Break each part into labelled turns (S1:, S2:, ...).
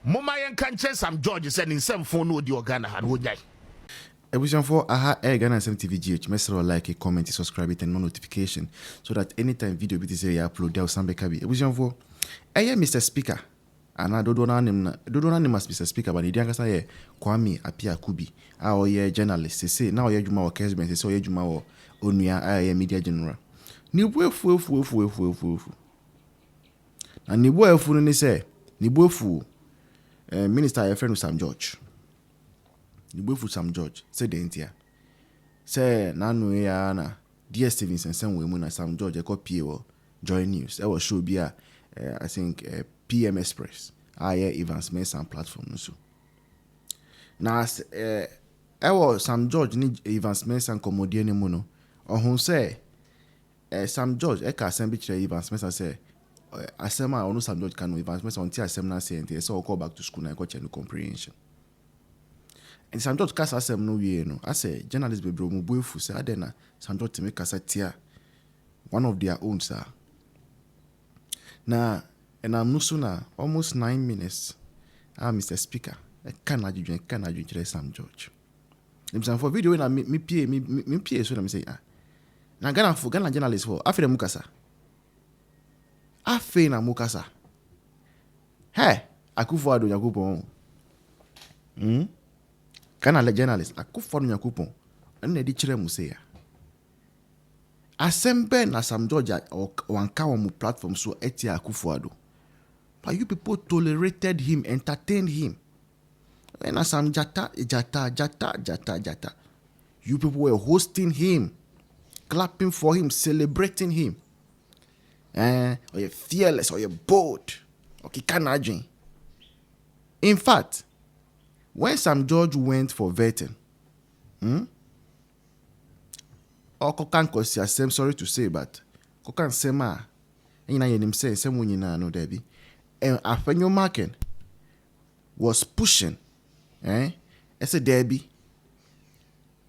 S1: Moma Yɛka Sam George said in some phone no di organa had would die.
S2: Ebusian for aha Ghana TVGH. Message like, a comment, subscribe it, and no notification so that anytime video bit is upload there some bekabi. Ebusian for Mr. Speaker. And I don't know must Mr. Speaker, but the young say Kwame Apia Kubi. Our journalist say now ye juma or Kesben say ye juma or Onuya media general. Ni fu. And ni fu ni say ni fu Minister your friend Sam George. Ni fu Sam George say the entia. Say nanu ya na dear Stevenson send we na Sam George e copy or Joy News. I was show be I think PM Express. Evans Mason platform so. Now Sam George ni Evans Mason commodie ni mono. Ohun say Sam George e ka assembly chair Evans Mason say asema onu Sam George can Evans Mason until assembly na say enti so call back to school na go check no comprehension. And Sam George kasa asem no wie no. I say journalist be bro mu boefu say adena Sam George to make kasa tia one of their own sir. Now and I'm no sooner almost 9 minutes. Mr. Speaker, I can't adjudge Sam George. For video when I me pay so I'm say na Ghana journalist for afi mukasa. Afi na mukasa. Hey, Akufo-Addo Yakupon. Ghana journalist Akufo-Addo Yakupon. Ene di kire mu say ya. Asembe na Sam George wanka mu platform so etia Akufo-Addo. But you people tolerated him, entertained him. And Sam Jata. You people were hosting him, clapping for him, celebrating him. Or you're fearless, or you're bold. Okay, can't imagine. In fact, when Sam George went for vetting, or Kokan Kosi, I'm sorry to say, but Kokan Sema, and you know, say, someone you know, Debbie. And Afenyo Marken was pushing, as a Debbie.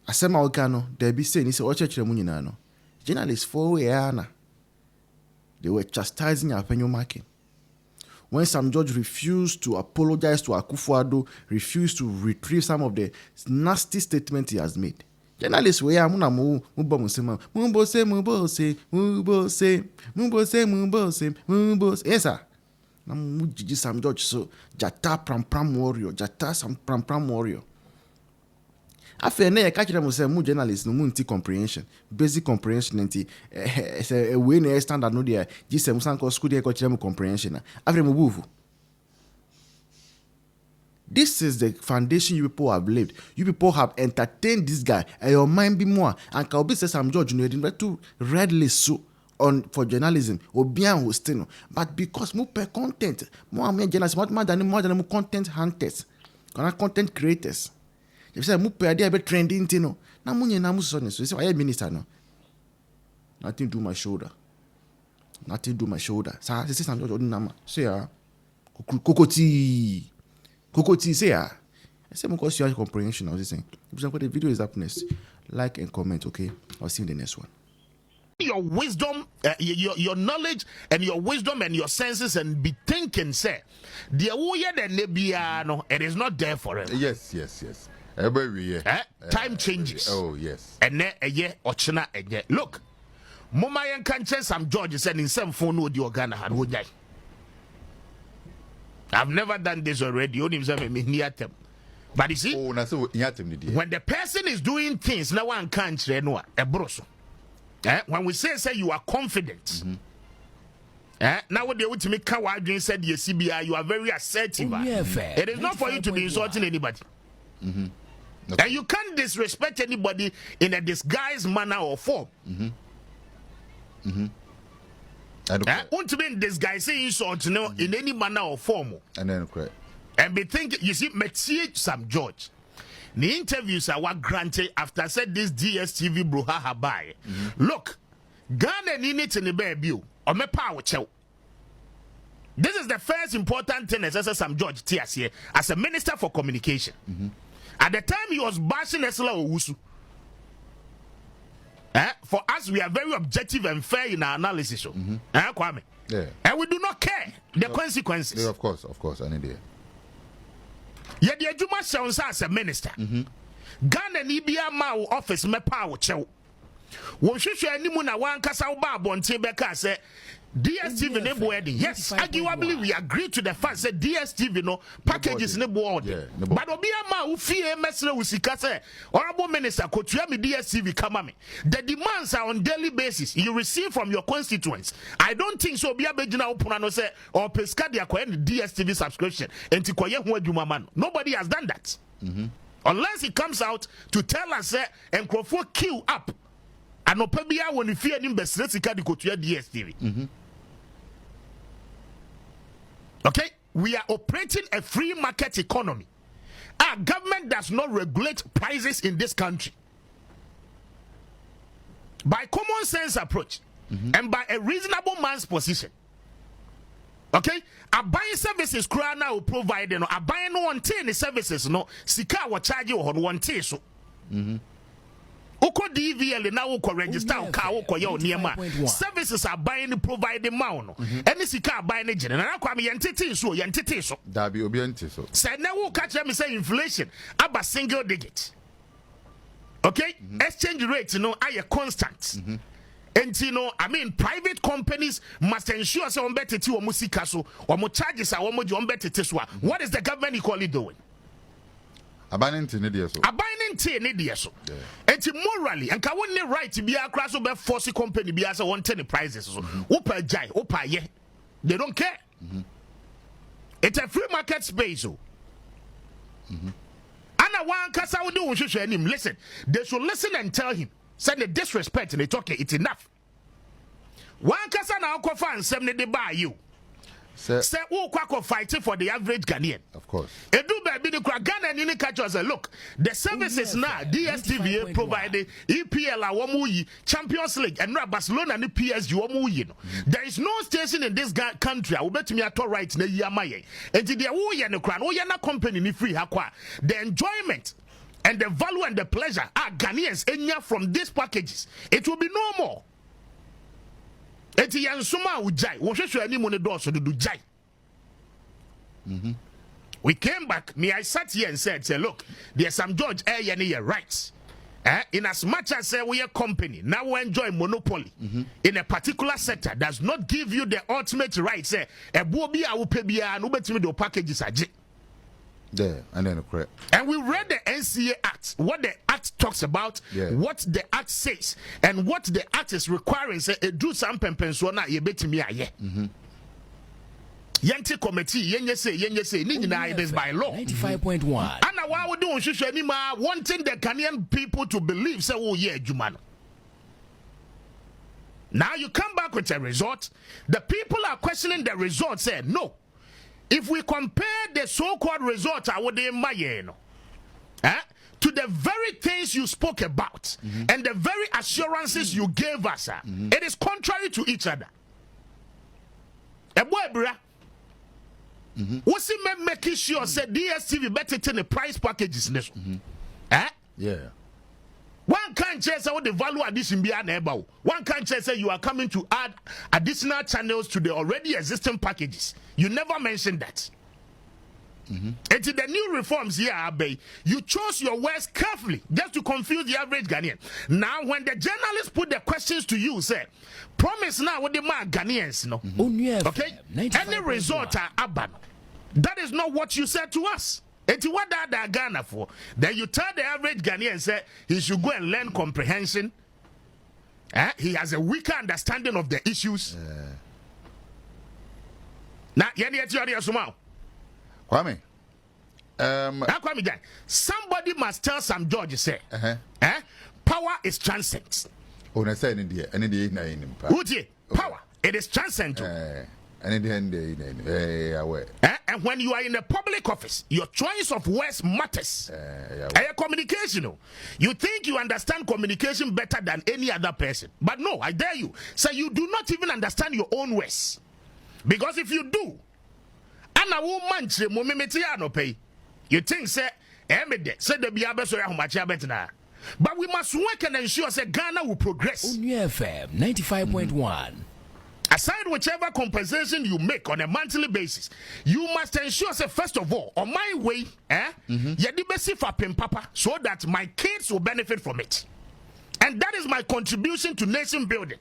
S2: Asema Okano, Debbie saying, "It's a church no." Journalists for Yana. They were chastising Afenyo Marken. When Sam George refused to apologize to Akufo-Addo, refused to retrieve some of the nasty statements he has made. Journalists were yes, sir. Jiji Sam George so jata pram warrior jata some pram warrior afa na ye ka kire mo say mu journalist no mu nti comprehension basic comprehension nti say we na standard no there gisem san ko school there ko kire mo comprehension afa mo bufu. This is the foundation you people have laid. You people have entertained this guy and your mind be more and can be say Sam George no dey to red list so on for journalism or bien hosting, but because more per content, more journalists, more than content hunters, content creators. If say more per idea be trending, no. Na munye na muso ne so. Say why minister no. Nothing do my shoulder. Sa say Sam George nama. Say kokoti say I say mo cause your comprehension of this thing. If the video is up next, like and comment, okay? I'll see you in the next one.
S1: Your wisdom, your knowledge, and your wisdom and your senses, and be thinking, say, the no, it is not there forever.
S3: Yes. Every year,
S1: time changes.
S3: Oh yes.
S1: And then a year or china a year. Look, Moma Yɛka Sam George said in some phone no di organa had would die. I've never done this already. Only near them. But you see,
S3: when
S1: the person is doing things, no one can't no a broso. When we say you are confident, now what they want to make Kawadrin said the CBI, you are very assertive. It is not for you to be insulting anybody. Okay. And you can't disrespect anybody in a disguised manner or form.
S3: I don't
S1: want to be in disguising insult in any manner or form.
S3: And then
S1: and be thinking, you see, Monsieur Sam George. The interviews are what granted after said this DSTV brouhaha by. Look, Ghana need in the baby or me power chow. This is the first important thing as Sam George Tias here as a minister for communication. At the time he was bashing Esla Owusu. For us, we are very objective and fair in our analysis.
S3: Yeah.
S1: And we do not care the consequences.
S3: Yeah, of course, I need it.
S1: Ye de adwuma sounds as a minister. Ghana ni bia ma wo office mepa wo chew. Wo hwehwe animu na wan kasa wo ba abonte beka say DSTV ne boarding. Yes, arguably we agree to the fact that DSTV no packages ne boarding. But obia ma wo fie mesre wo sika say honorable minister kotua me DSTV kama me. The demands are on daily basis you receive from your constituents. I don't think so obia begina opuna no say or peska dia ko DSTV subscription enti koye ho adwuma man. Nobody has done that. Unless he comes out to tell us say enkrofo queue up. Anopabia when you fear him besre sika di kotua DSTV. Okay, we are operating a free market economy. Our government does not regulate prices in this country. By common sense approach and by a reasonable man's position. Okay, a buying services crana will provide no a buying no one services no sika will charge you on one so. Oko DVL na wo register car wo koye oniema services are buying providing mount any sika buying gene na kwa me yentete so
S3: da bi obi ente so
S1: say na wo catch me say inflation aba single digit. Okay, exchange rate no are constant. And you know, I mean, private companies must ensure say on better ti o musika so or mo charges are on better teswa. What is the government equally doing?
S3: Abaninti ne dia so.
S1: Abaninti ne dia so. Enti morally and ka won right to be akra so be force company be as one ten prices so. Opa jai, opa ye. They don't care. It's a free market space so. Ana wan kasa wo do hwehwe anim. Listen, they should listen and tell him. Send the disrespect and they talk it's enough. Wan kasa na akofa nsem ne de ba you. Say who kwako fighting for the average Ghanaian.
S3: Of course.
S1: Edu baby the Ghana ni catch us look. The services now DSTV provided EPL awomuyi Champions League and Barcelona ni PSG womuyi no. There is no station in this country I will bet me at all right na yamaye. Enti dia wo ye ne kra no ye na company ni free hakwa. The enjoyment and the value and the pleasure are Ghanaians enya from these packages. It will be no more. Eti yansuma ujai wo hwehwe ani mu ne do so do jai. We came back, me I sat here and said, say look, there's some George Ayer rights. In as much as we are company now we enjoy monopoly in a particular sector does not give you the ultimate rights. Ebuobi a wo pe bia no betimi do packages aje.
S3: There, and then correct.
S1: And we read the NCA Act, what the Act talks about, what the Act says, and what the Act is requiring. Say, do some pempensona, ye bet me aye. Yenti committee, yenye say, nina it is by law.
S4: 95.1.
S1: And now we do anymore wanting the Ghanaian people to believe, say, oh yeah, Jumano. Now you come back with a result. The people are questioning the result, say, no. If we compare the so-called results to the very things you spoke about and the very assurances you gave us, it is contrary to each other. What's it making sure said DSTV better than the price packages?
S3: Yeah.
S1: One can't say what the value addition be about. One can't say you are coming to add additional channels to the already existing packages. You never mentioned that. And to the new reforms here, Abe, you chose your words carefully just to confuse the average Ghanaian. Now, when the journalists put the questions to you, say, promise now what the man Ghanaians know. Okay? Any result are Aban. That is not what you said to us. And what that Ghana for? Then you tell the average Ghanaian say he should go and learn comprehension. He has a weaker understanding of the issues. Now,
S3: Kwame.
S1: Somebody must tell some George say, power is transcendent.
S3: Oh, I say India, and India,
S1: power, it is transcendent. And when you are in a public office, your choice of words matters. Communication. You think you understand communication better than any other person. But no, I dare you. So you do not even understand your own words. Because if you do, you think, say, but we must work and ensure that Ghana will progress.
S4: FM 95.1.
S1: Aside whichever compensation you make on a monthly basis, you must ensure, say, first of all, on my way, yedibesi for papa, so that my kids will benefit from it. And that is my contribution to nation building.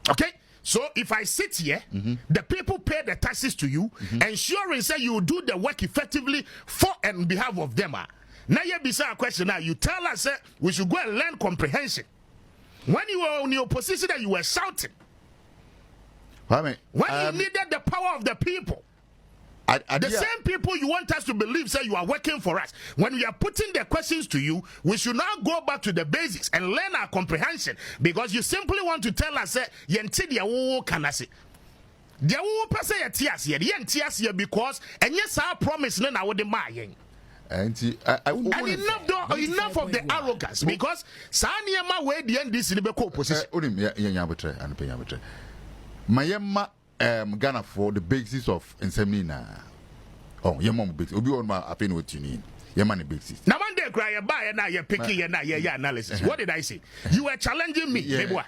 S1: Okay? So if I sit here, the people pay the taxes to you, ensuring say you do the work effectively for and on behalf of them. Now you be a question now. You tell us we should go and learn comprehension. When you were in your position that you were shouting. When you needed the power of the people. The same people you want us to believe say you are working for us. When we are putting the questions to you, we should now go back to the basics and learn our comprehension, because you simply want to tell us yenti dia wo kana se. Dia wo pese yetias ye yentias ye because enye sa promise na wo de ma yen. And enough of the arrogance, because sa niema we the NDC ne be ko position.
S3: Onim ya betre and pay betre. Mayema Ghana for the basis of insemina. Oh, your mom basis. Obi on my opinion what you need. Your money basis.
S1: Now one day cry buy now you're picking your analysis. What did I say? You were challenging me. You were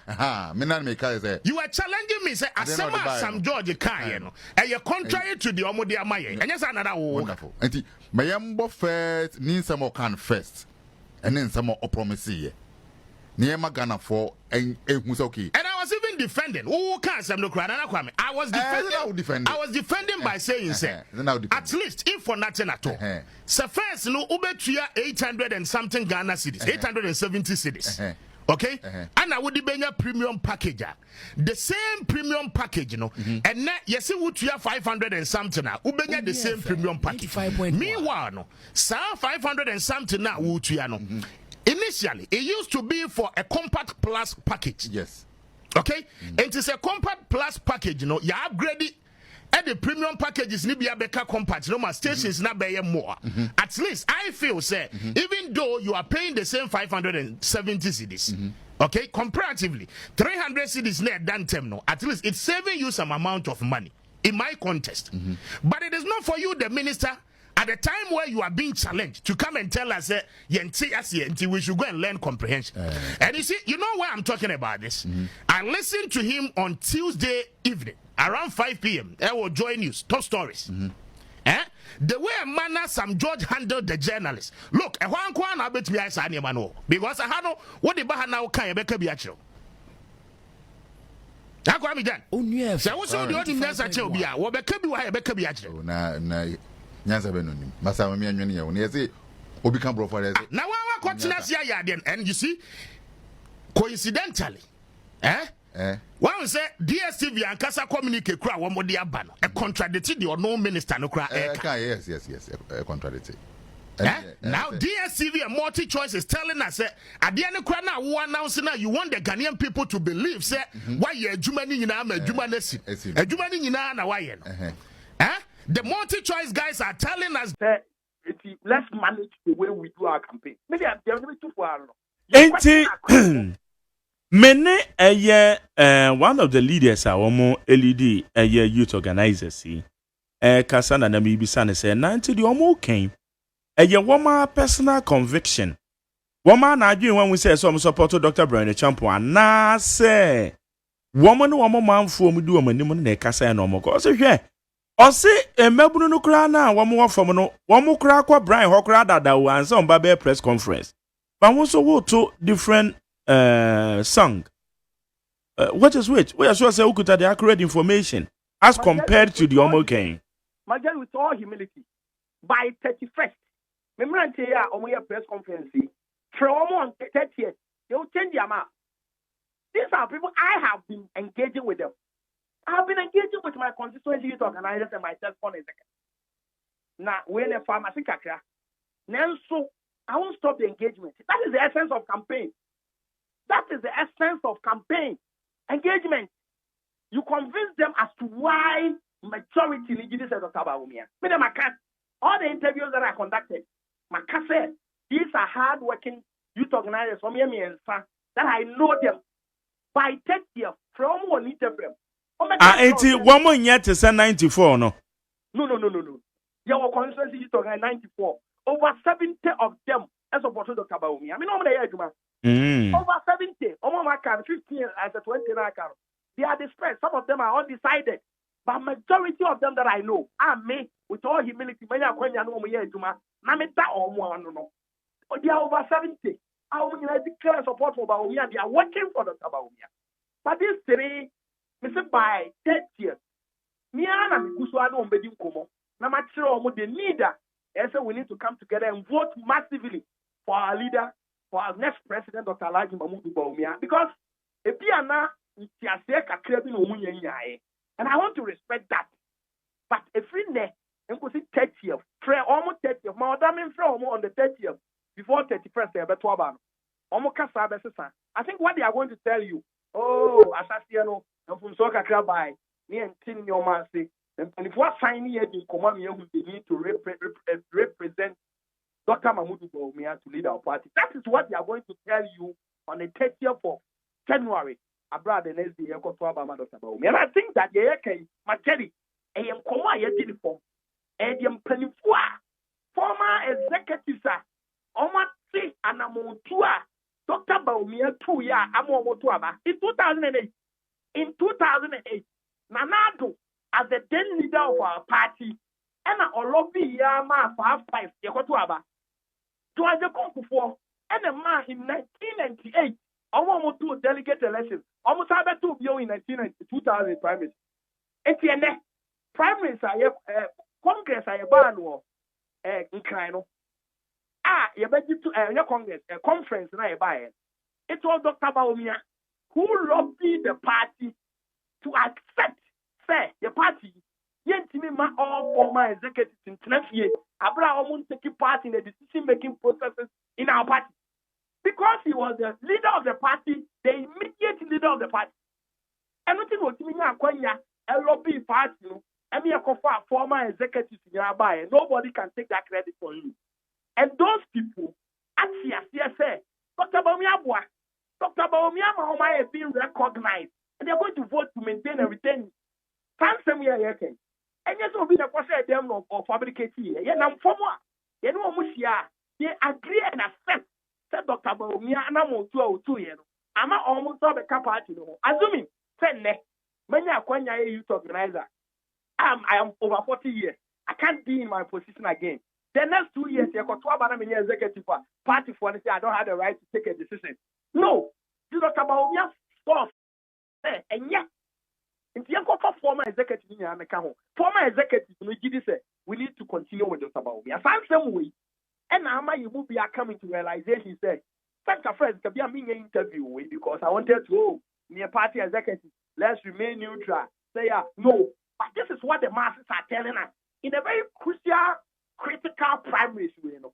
S1: challenging me. Say Asema Sam George Kayeno. And you're contrary to the Omodia Maye. And yes, another wonderful.
S3: And Mayambo first needs some more can first. And then some more promise. Niema Ghana for and okay.
S1: And I was even defending. Who can't say no cry? I was defending. I was defending by saying, say, at least if for nothing at all. So first, no Ubetuya 800 and something Ghana cities, 870 cities. Okay, and I would be a premium package. The same premium package, you know, and now yes, it would 500 and something now. Ubenya the same premium package. Meanwhile, no, 500 and something now. Initially, it used to be for a compact plus package.
S3: Yes.
S1: Okay? It is a compact plus package, you know. You upgrade it. And the premium packages need be a better compact. No more stations not be more. At least I feel, say, even though you are paying the same 570 cedis, okay, comparatively, 300 cedis net than terminal. At least it's saving you some amount of money in my contest. But it is not for you, the minister. At the time where you are being challenged to come and tell us we should go and learn comprehension. And you see, you know why I'm talking about this? I listened to him on Tuesday evening around 5 p.m. I will join you, top stories. The way a manner Sam George handled the journalists. Look, a one kwan I bet me I say because I had no what the baha now can be actual. That's what I'm done. Oh, yes. So what's the only thing I tell you? What be actual?
S3: Nyansa benonim masa mami anwene ye woni yesi obi kan bro for yesi
S1: na wa continue sia ya den, and you see coincidentally one say DSTV and Kasa communicate kura wo mo de aba no e contradict the no minister no kura
S3: yes contradict
S1: now DSTV and multi choice is telling us at the end kura na wo announce na you want the Ghanaian people to believe say why ye adwuma ni nyina ma adwuma na si adwuma ni nyina na why no the multi-choice guys are telling us
S4: that let's manage the way we do our campaign. Maybe I'm too far.
S5: Many one of the leaders are LED youth organizers. Kasana na mi bisane say 90 the omo came. Woman personal conviction. Woman na adwin when we say some support Dr. Brian Champo na say woman man for mu do omanim na kasa na omo ko so hwe Osi emebunu no kra na wo from no wo kra kwa Brian Hokra dada wo ansa on ba press conference. But we so wo to different song. What is which? We are sure say ukuta the accurate information as compared to the Omoken.
S4: Magel, with all humility, by 31st, remember ya press conference from on 30th, they will change the amount. These are people I have been engaging with them. I have been engaging with my constituency youth organizers and myself for a second. Now, when a pharmacy kakra, so I won't stop the engagement. That is the essence of campaign. That is the essence of campaign. Engagement. You convince them as to why majority leaders said Dr. Bawumia. All the interviews that I conducted, said, these are hard-working youth organizers from me and son that I know them by 30 years from one interview.
S5: 80 one more yet to say 94 no.
S4: No. Your constituency youth organizers 94. Over 70 of them as support Dr. Bawumia. I mean, over 70. Almost 15 as a 20 account. They are dispersed. Some of them are undecided. But majority of them that I know are me with all humility. They are over 70. I declare support for Baumia. They are working for the Baumia. But these three, by 30 years, me and Kuswano Bedim Komo. Namatiro, the leader. And so we need to come together and vote massively for our leader, for our next president, Dr. Alhaji Mahmoud Baumia. Because if you are now, and I want to respect that. But if we ne, and could see 30th, almost 30th, my damn on the 30th, before 31st, I think what they are going to tell you, oh, Asasiano, and from Soka Krabai, me and Tin your man say, and if what sign here in command, we need to represent Dr. Mahmoud Baumia to lead our party. That is what they are going to tell you on the 30th of January. Abroad the next day, and I think that the AYɛka Materi, I am Koma uniform, and I am former executives, Omati and Amontua, Dr. Baumia 2 years, Amomotuaba, in 2008. In 2008, Nanado, as the then leader of our party, and a Olobi Yama 5 Yakotuaba, to a Confu and a man in 1998. Almost 2 delegate elections. Almost have 2 in 2000 primaries. And the primaries are Congress are a ban or in Crino. You bet to your Congress, a conference, and I buy it. It was Dr. Baumia who lobbied the party to accept, say, the party. Yentimi ma all former executives in 12 years. Abraham won't take part in the decision making processes in our party. Because he was the leader of the party, the immediate leader of the party. And nothing was doing a lobby party, and me a former executives in your buy. Nobody can take that credit for you. And those people, actually, say, Dr. Baumia, Mahoma is being recognized, and they're going to vote to maintain and retain. Transcendent. And yes, will be the process them of fabricating. Yeah, I'm for more. You know, they agree and accept. Said Dr. Baumia, and I'm on 2 years. I'm almost all the party. Assuming, said ne, many are youth organizer. I am over 40 years. I can't be in my position again. The next 2 years, you got 12 executive party for and say I don't have the right to take a decision. No, this Dr. Baumia stuff. And yet, if you go for former executive in America, former executive, we need to continue with Dr. Baumia. Same way. And now you will be coming to realization. Say, thank you, friends, to be a mini interview because I wanted to near party executive. Let's remain neutral. Say, no, but this is what the masses are telling us in a very crucial, critical primaries.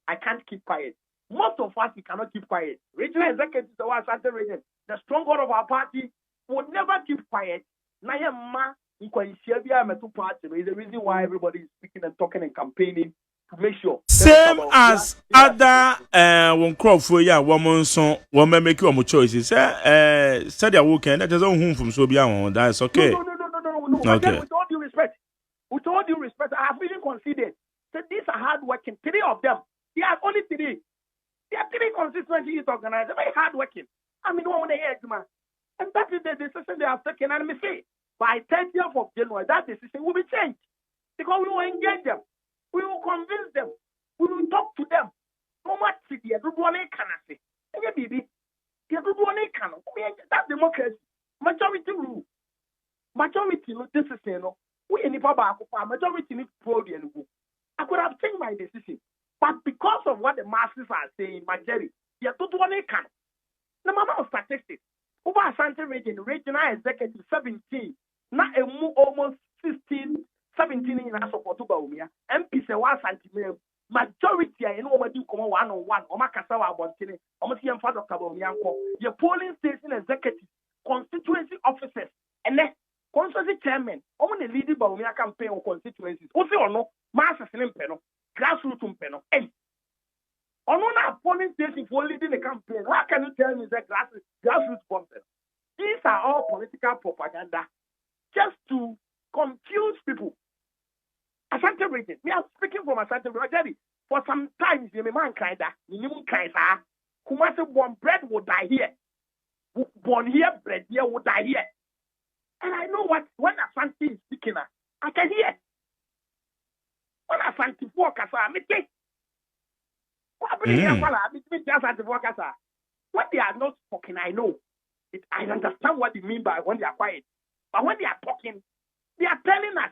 S4: I can't keep quiet. Most of us we cannot keep quiet. Regional executives, the one region, the stronghold of our party, will never keep quiet. Nayama, you can share the party. Is the reason why everybody is speaking and talking and campaigning. To make sure.
S5: Same as other one crop for ya woman son woman make your choices. Said your weekend that is on home from Sobia. That's okay.
S4: No. Okay. With all due respect, I have really considered that these are hard working. 3 of them. They are only 3. They are 3 constituencies organized. They're very hard working. I mean, one day, man. And that is the decision they have taken. And me say, by 30th of January, that decision will be changed because we will engage them. We will convince them. We will talk to them. No much to the everyone can say. Baby, the everyone can. That's democracy. Majority rule. Majority, this is we in the majority need to and go. I could have changed my decision. But because of what the masses are saying, majority, the everyone can. The number of statistics. Over Ashanti regional executive 17. Now almost 16. 17 in a support to Baumia, MP say 1 centimeter. Majority, I know what you come 1-on-1, or Makasawa Bontini, almost young father of Baumia. Your polling station executive, constituency officers, and then constituency chairman, only leading Baumia campaign or constituencies. Also, or no, Master Slim Peno, grassroots Peno, and on one polling station for leading the campaign. How can you tell me that grassroots Peno? These are all political propaganda just to confuse people. Ashanti region. We are speaking from Ashanti region. For some times, you may man kind that. You need kind that. Kumasi born bread will die here. Born here, bread here will die here. And I know what when Asante is speaking, I can hear. When Asante walk as I meet when they are not talking, I know. I understand what they mean by when they are quiet. But when they are talking, they are telling us,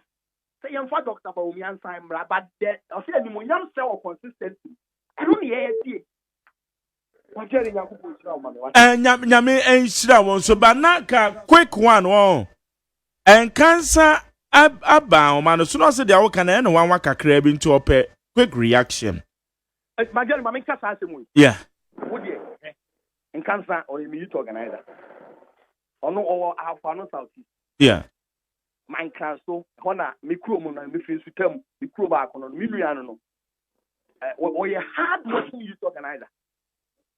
S4: say, young for Dr. Baumian Simra, but I'll say, you young cell consistency. I don't hear it.
S5: Nyame enhyira won so banaka quick one won. And cancer aba man so no say dia wo kana no wan wakakra bi nti ope quick reaction.
S4: Major mama kasa asemu.
S5: Yeah.
S4: Wo de en cancer or a youth organizer. Ono or afano south.
S5: Yeah.
S4: My council hona me kuro mo na me fi sutam me kuro ba kono me nua no. O ye hard working youth organizer.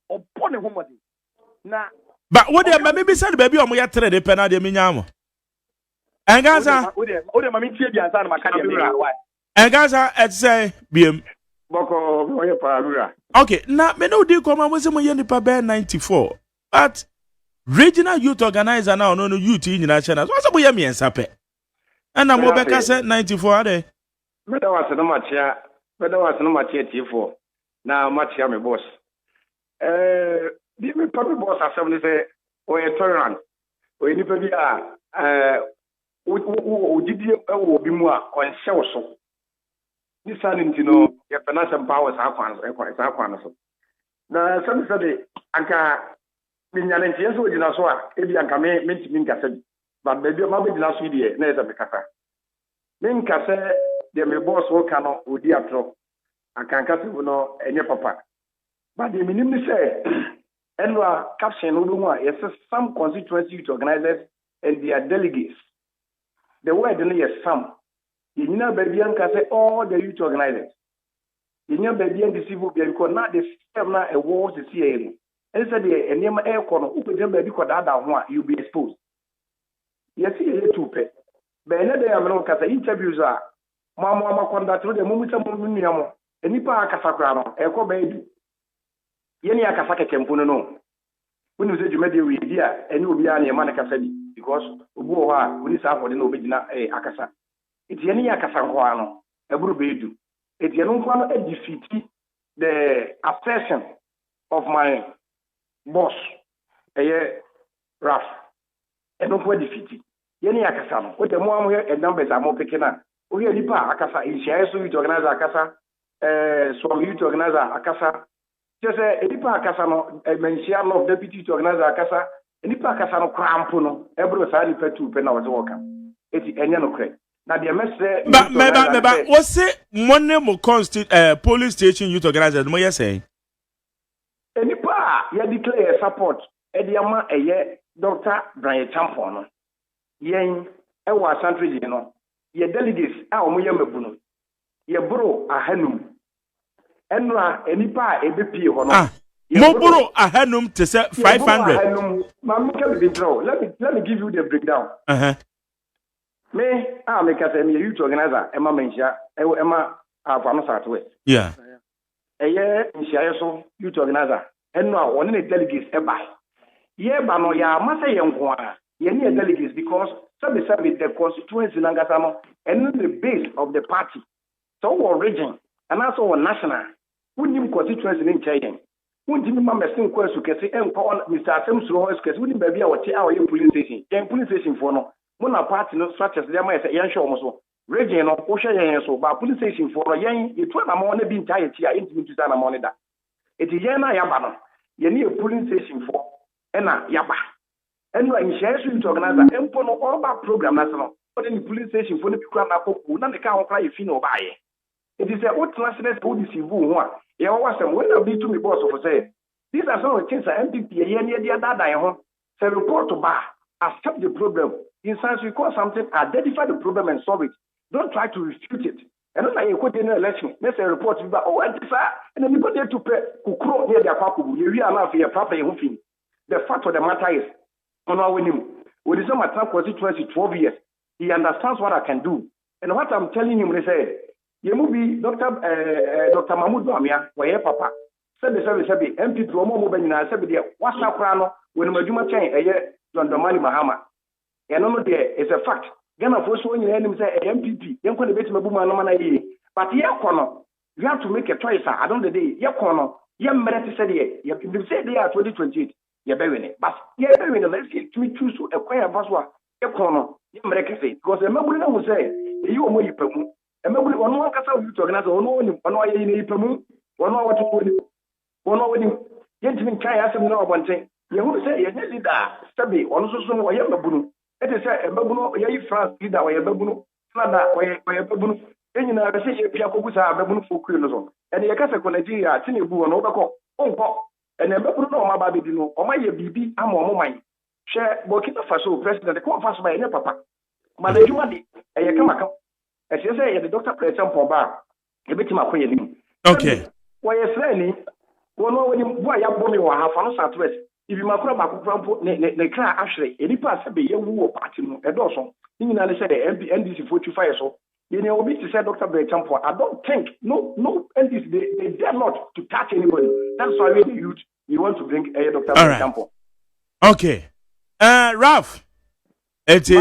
S4: Upon a home na
S5: but what dey maybe said baby o mo ya 3 de penal de menya mo. Engaza
S4: o de mama tie bi ansa na maka de me why.
S5: Engaza et say biem
S4: boko o ye parura.
S5: Okay, na me no di ko ma mo se mo ye nipa be 94. But regional youth organizer now no youth in nyina chana. So mo ye me ensa pe. And na mo be ka say 94 ade.
S6: Me da was no machia T4. Na machia me boss. The public boss assembly say, or a tolerant, or any baby JDM will be more on so. This son, you know, your financial powers are quite. Now, some say, Anka, Minyan, yes, we did not so, if you can make Minka said, but maybe a mother did not see the name of the Kasa. Minka said, the may boss will cannot, would dear drop. I can't cast you know, and your papa. But the minimum say, and caption yes, some constituency organizers and their delegates. The word is some. You know, baby, can say all the youth organizers. You know, baby, NDC will be because not the system now a war to see it. And said the name air corner, who could baby could add one, you'll be exposed. Yes, you too pay. But another American interviews are Mamma conduct with the moment of Mumiamo, and Nipa Casacrano, Echo Baby. Yeni akasaka tempo no when you say you made we dia eni obi a na man akasa bi because obu ho a oni sa for de no obegina akasa eti yeni akasa nko ano eburu beedu eti yeni nko ano defeat the assertion of my boss Raf eno nko defeat yeni akasa no o de mo am here numbers am picking na o here nipa akasa inshia so youth organizer akasa so youth organizer akasa. Just a nipa kasano Ministerial of deputy to organize akasa nipa kasano crampo no ebro sa nipa tu pe na wo woka eti enya no kre na de message
S5: meba wo se money mo police station youth organizers mo say
S6: nipa ya declare support e de ama eye Dr. Brian Champon no yen e wa Asante no ye delegates a o mo ye mabu no ye bro ahanum enra enipa ebepie ho no
S5: moburo ahanum to say 500
S6: mam can be draw let me give you the breakdown me make us a youth organizer ema menhia ema afano southwest
S5: yeah
S6: eye nhia so youth organizer enra one ne delegates eba ye ba no ya masa ye nko a ye ne delegates because some the constituency nangasa no and the base of the party so origin and also national unim constituency in China. Unim member sing question kesi enko Mr. Asem Suro House kesi unim baby a wote a oye police station. Yen police station for no. Mo na party no structures dey ma yen show mo so. Region no wo hwe yen so ba police station for no yen etu na mo na bi ntaye ti a intimi tu na mo ne da. Eti yen na yaba no. Yen ni police station for e na yaba. Enu anhia so to organizer empo no all ba program na so no. O de ni police station for no bi kura na koku na ne ka ho kra ye fi no ba ye. It is a what transcendent who deceive one. You was some when I be to me boss of say. These are some of the things that MPP near the other say report to bar, accept the problem. In science we call something, identify the problem and solve it. Don't try to refute it. And not like you quote in an election. Let's say report to oh and then you go there to pay kukro near their papu. You are not for your proper thing. The fact of the matter is on our winning. With some attack constituency 12 years, he understands what I can do. And what I'm telling him, they say you be Dr. Mahmoud Bamia, where papa. Sabi MP promo mo banyina sabi de wasa kra no when madwuma chen eye John Domani Mahama no there is a fact. Ghana for so when you say MPP, you can debate Mabuma no man ye. But here corner, you have to make a choice at the end of the day. Your corner, your merit said here, you say they are 2028, you're very winning. But you're very winning. Let's see, to choose to acquire Baswa, your corner, your merit say. Because the Mabuna will say, you are more you permit. And maybe one more cast out you to organize one why you need permit, one more what to do, one more winning. Gentlemen, can I ask them no one thing? You would say, you're leader, Stabby, also some way you Mabunu. It is a Babuno, ye France leader, or a Babuno, Canada, or a Babuno. Then you know, I say, Piacosa, Babuno for Quilozon. And the Acasa Conagia, Tinibu, and Overco, and a Babuno, my baby, or my BB, I'm on mine. Share Burkina Faso, President, the court fast by a papa. Malajumadi, a Yakamaka. As you say, the doctor, for example, bar, a bit of my queen.
S5: Okay.
S6: Why, a friendly, one when you buy a bomb or half on Southwest. If you macro back from the car, actually, any pass a be a war party, a dozen. You know, they said the NDC 45 so. You know, to say Dr. Bretampo, I don't think, no, NDC, they dare not to touch anybody. That's why you want to bring a Dr. Bretampo.
S5: Okay. Ralph. It's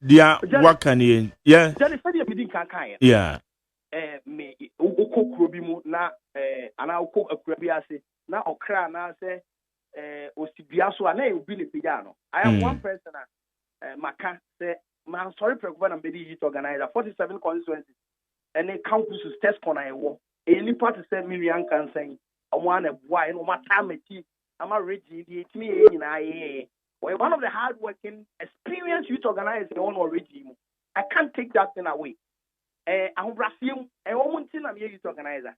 S5: dia wakani yeah
S4: Jali said you didn't can
S5: yeah
S4: me uko krobi mu na ana uko akurabi ase na okra na say osibia so na e bi le pija no. I am one person maka say man sorry preocupa na bedi youth organizer 47 constituencies and a campus test corner e wo e ni part say million can say omo na boy no mata meti ama ready di etimi e nyina ye. One of the hard-working, experienced youth organizers in one regime. I can't take that thing away. I'm Brazil, and one thing I'm a youth organizer.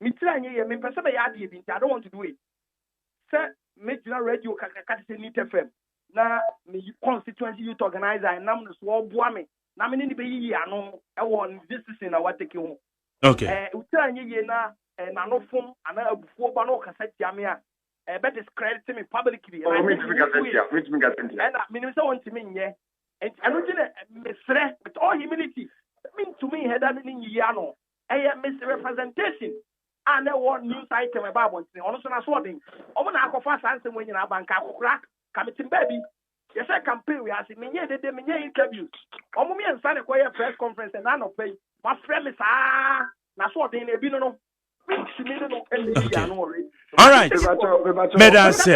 S4: I don't want to do it. Sir, Major Radio Kakakati FM. Now, me constituency youth organizer, and I'm the swore boy. Now, I'm in the baby. I know I want this is in our taking home.
S5: Okay.
S4: Na and I know from another before Bano Cassette Jamia. But discrediting me publicly. And I mean, want to mean, yeah. And I don't with all humility. Mean to me, had that in Yano. I am misrepresentation. And I want news item about one thing. Also, I saw them. I want to fast answer when you have bank crack. Committing baby. Yes, I campaign. We are saying, yeah, they did interviews. Me and Sunday Choir press conference and I don't pay. My friend is that's what they need to know.
S5: All right. Mesdames,